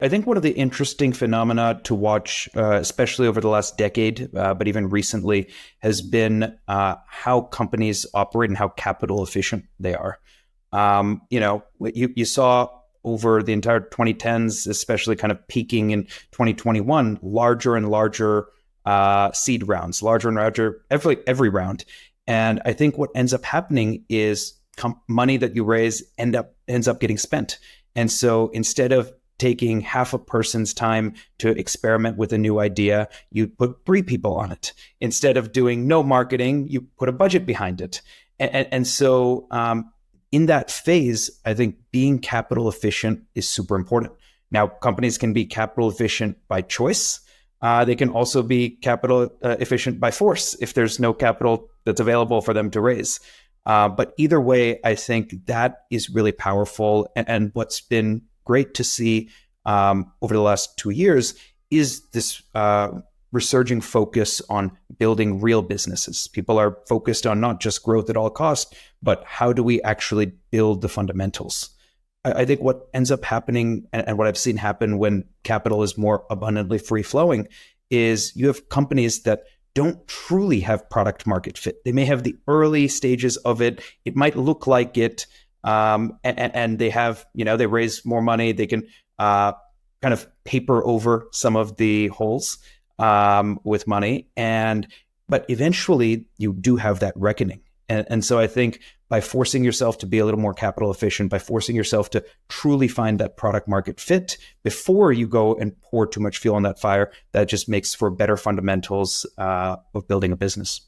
I think one of the interesting phenomena to watch, especially over the last decade, but even recently, has been how companies operate and how capital efficient they are. You saw over the entire 2010s, especially kind of peaking in 2021, larger and larger seed rounds, larger and larger every round. And I think what ends up happening is money that you raise ends up getting spent. And so instead of taking half a person's time to experiment with a new idea, you put three people on it. Instead of doing no marketing, you put a budget behind it. And so in that phase, I think being capital efficient is super important. Now, companies can be capital efficient by choice. They can also be capital efficient by force if there's no capital that's available for them to raise. But either way, I think that is really powerful. And what's been great to see over the last 2 years is this resurging focus on building real businesses. People are focused on not just growth at all costs, but how do we actually build the fundamentals? I think what ends up happening, and what I've seen happen when capital is more abundantly free flowing, is you have companies that don't truly have product market fit. They may have the early stages of it. It might look like it. And they have, they raise more money. They can kind of paper over some of the holes with money. But eventually you do have that reckoning. And so I think by forcing yourself to be a little more capital efficient, by forcing yourself to truly find that product market fit before you go and pour too much fuel on that fire, that just makes for better fundamentals of building a business.